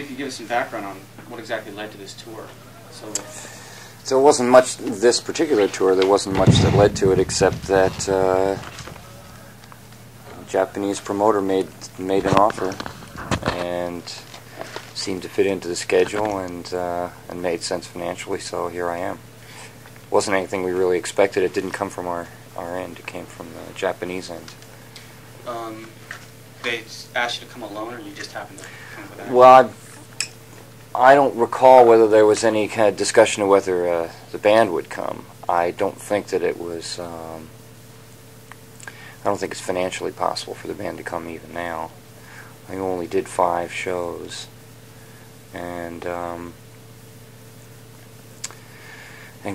if you give us some background on what exactly led to this tour. So it wasn't much, this particular tour, there wasn't much that led to it except that a Japanese promoter made an offer and seemed to fit into the schedule and made sense financially, so here I am. It wasn't anything we really expected. It didn't come from our end. It came from the Japanese end. They asked you to come alone, or you just happened to come with that? Well, I don't recall whether there was any kind of discussion of whether the band would come. I don't think that it was. I don't think it's financially possible for the band to come even now. I only did 5 shows, and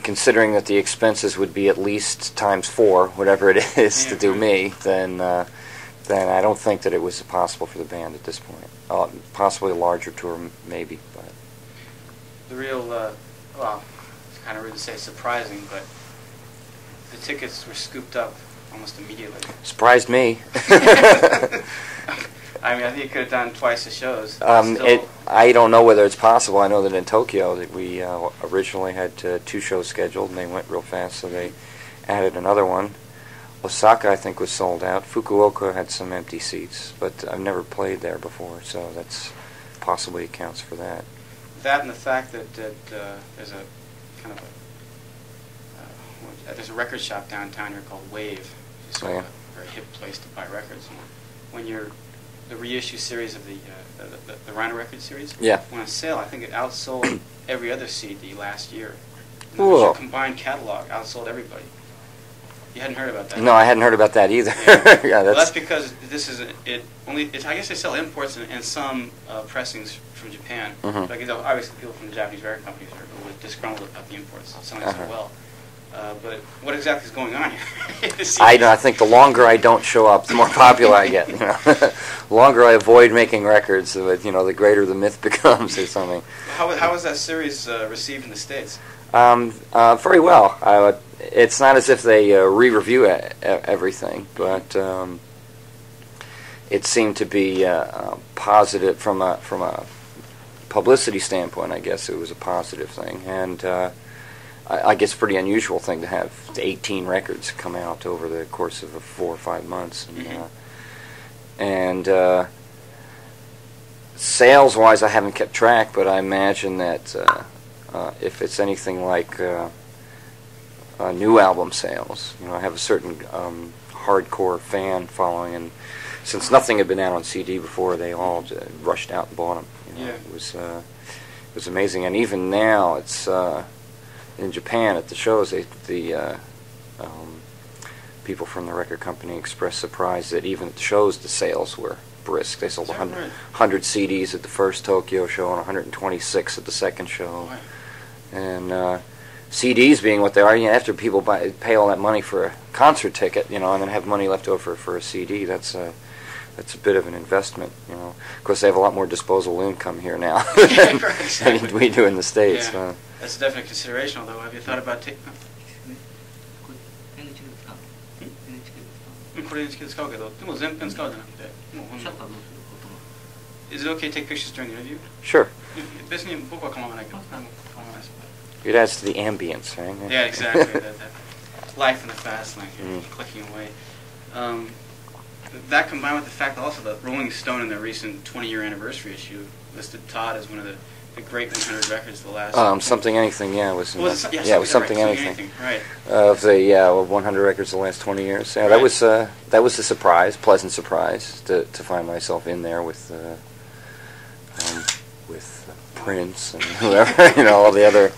considering that the expenses would be at least ×4, whatever it is, to do me, then I don't think that it was possible for the band at this point. Possibly a larger tour, maybe, but the real, well, it's kind of rude to say surprising, but the tickets were scooped up almost immediately. Surprised me. I mean, I think you could have done twice the shows. I don't know whether it's possible. I know that in Tokyo that we originally had 2 shows scheduled, and they went real fast, so they added another one. Osaka, I think, was sold out. Fukuoka had some empty seats, but I've never played there before, so that's possibly accounts for that. That and the fact that there's a kind of there's a record shop downtown here called Wave. It's sort of a very hip place to buy records. And when the reissue series of the Rhino record series went on sale, I think it outsold every other CD last year. The combined catalog outsold everybody. You hadn't heard about that? No, I hadn't heard about that either. Yeah. Well, that's because this is I guess they sell imports and some pressings from Japan. But I guess obviously people from the Japanese record companies are a little disgruntled about the imports selling so well. But what exactly is going on here? I think the longer I don't show up, the more popular I get. The longer I avoid making records, the greater the myth becomes, or something. How was that series received in the States? Very well. It's not as if they re-review everything, but it seemed to be positive from a publicity standpoint. I guess it was a positive thing, and I guess a pretty unusual thing to have 18 records come out over the course of 4 or 5 months, and sales-wise, I haven't kept track, but I imagine that if it's anything like new album sales, I have a certain hardcore fan following, and since nothing had been out on CD before, they all rushed out and bought them. It was amazing, and even now, it's in Japan at the shows, the people from the record company expressed surprise that even at the shows the sales were brisk. They sold 100 CDs at the first Tokyo show and 126 at the second show. Right. And CDs being what they are, after people pay all that money for a concert ticket, and then have money left over for a CD, that's a bit of an investment, Of course, they have a lot more disposable income here now than we do in the States. Yeah. That's a definite consideration, although have you thought about taking... Is it okay to take pictures during the interview? Sure. It adds to the ambience, right? Yeah, exactly. that life in the fast lane here, clicking away. That combined with the fact also that Rolling Stone in their recent 20-year anniversary issue listed Todd as one of the great 100 records of the last... Something Anything, it was Something Anything. Right. Of the 100 records of the last 20 years. Yeah, right. That was a surprise, pleasant surprise, to find myself in there with Prince and whoever, all the other,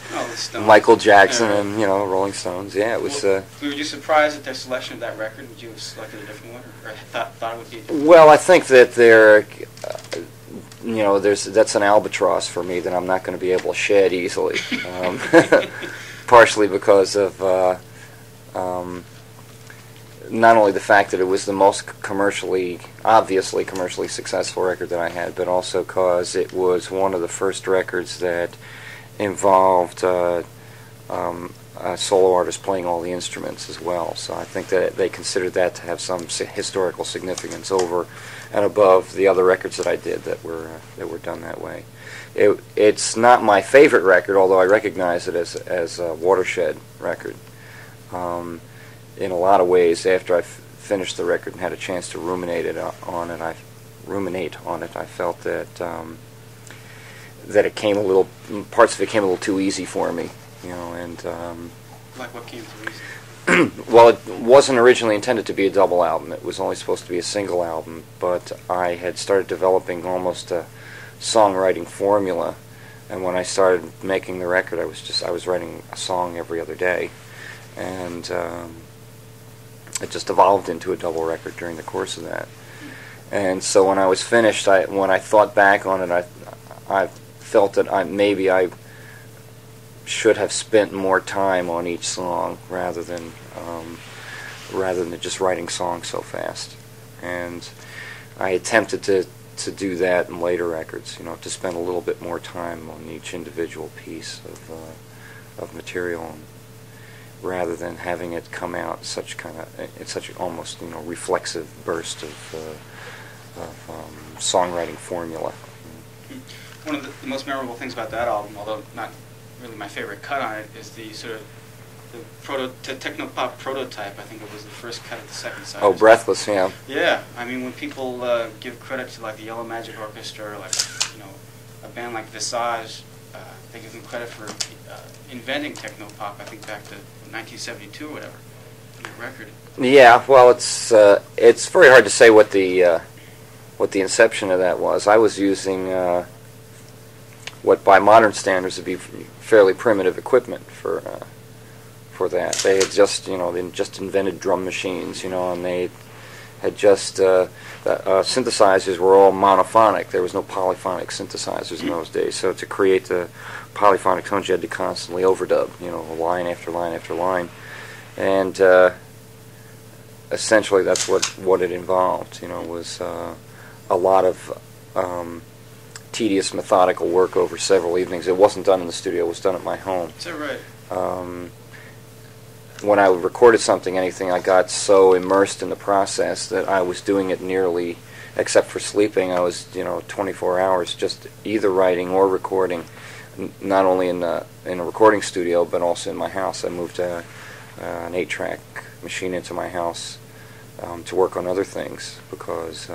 Michael Jackson and Rolling Stones. Yeah, it was. Were you surprised at their selection of that record? Would you have selected a different one, or thought it would be? A different well, I think that that's an albatross for me that I'm not going to be able to shed easily. Partially because of not only the fact that it was the most obviously commercially successful record that I had, but also because it was one of the first records that involved solo artist playing all the instruments as well. So I think that they considered that to have some historical significance over and above the other records that I did that were done that way. It's not my favorite record, although I recognize it as a watershed record. In a lot of ways, after I finished the record and had a chance to ruminate on it, I felt that that it came parts of it came a little too easy for me, and like what came too easy? well, it wasn't originally intended to be a double album. It was only supposed to be a single album, but I had started developing almost a songwriting formula, and when I started making the record, I was writing a song every other day, and it just evolved into a double record during the course of that. And so when I was finished, when I thought back on it, I felt that maybe I should have spent more time on each song rather than just writing songs so fast. And I attempted to do that in later records, to spend a little bit more time on each individual piece of material, rather than having it come out in such an almost reflexive burst of songwriting formula. One of the most memorable things about that album, although not really my favorite cut on it, is the sort of the techno-pop prototype. I think it was the first cut of the second side. Oh, Breathless, yeah. Yeah, I mean, when people give credit to like the Yellow Magic Orchestra, or like a band like Visage, they give them credit for inventing techno-pop. I think back to 1972 or whatever. That record. Yeah, well, it's very hard to say what the inception of that was. I was using what by modern standards would be fairly primitive equipment for that. They had just invented drum machines, and they had just synthesizers were all monophonic. There was no polyphonic synthesizers in those days. So to create the polyphonic tones, you had to constantly overdub, line after line after line, and essentially that's what it involved. Was a lot of tedious, methodical work over several evenings. It wasn't done in the studio; it was done at my home. Is that right? When I recorded anything, I got so immersed in the process that I was doing it nearly, except for sleeping, I was 24 hours just either writing or recording, not only in a recording studio but also in my house. I moved an 8-track machine into my house to work on other things because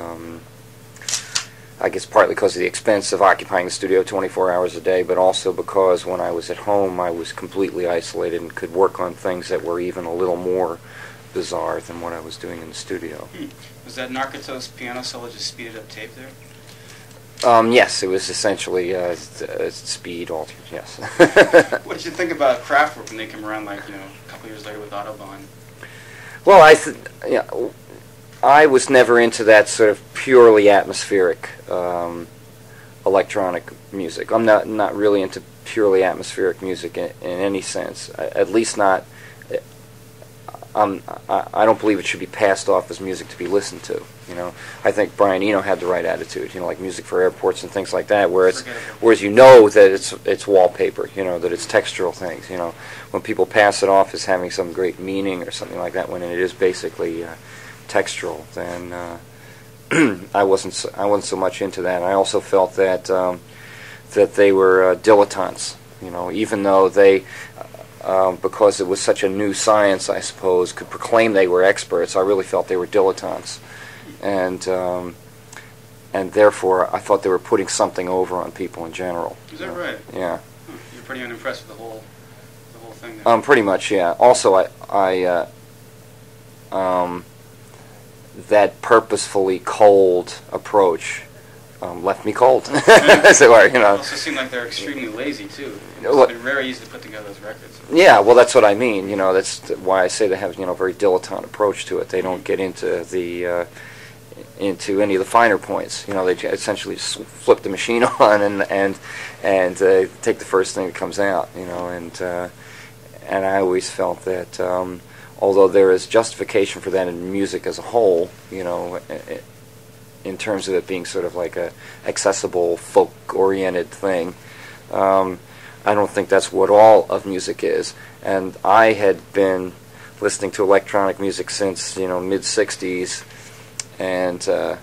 I guess partly because of the expense of occupying the studio 24 hours a day, but also because when I was at home I was completely isolated and could work on things that were even a little more bizarre than what I was doing in the studio. Was that Narcotos piano solo just speeded up tape there? Yes, it was essentially speed altered, yes. What did you think about Kraftwerk when they came around a couple years later with Autobahn? Well, I was never into that sort of purely atmospheric electronic music. I'm not really into purely atmospheric music in any sense. At least not. I don't believe it should be passed off as music to be listened to. I think Brian Eno had the right attitude. Like music for airports and things like that, whereas that it's wallpaper. That it's textural things. When people pass it off as having some great meaning or something like that, when it is basically textural, then I wasn't so much into that. I also felt that that they were dilettantes. Even though they, because it was such a new science, I suppose, could proclaim they were experts, I really felt they were dilettantes, and therefore I thought they were putting something over on people in general. Is that right? Yeah. You're pretty unimpressed with the whole thing there. Pretty much, yeah. Also, I that purposefully cold approach left me cold, as it were. It also seemed like they're extremely lazy too. It's been very easy to put together those records. Yeah, well, that's what I mean. That's why I say they have a very dilettante approach to it. They don't get into into any of the finer points. They essentially just flip the machine on and take the first thing that comes out. And I always felt that although there is justification for that in music as a whole, in terms of it being sort of like a accessible, folk-oriented thing, I don't think that's what all of music is. and I had been listening to electronic music since mid '60s, and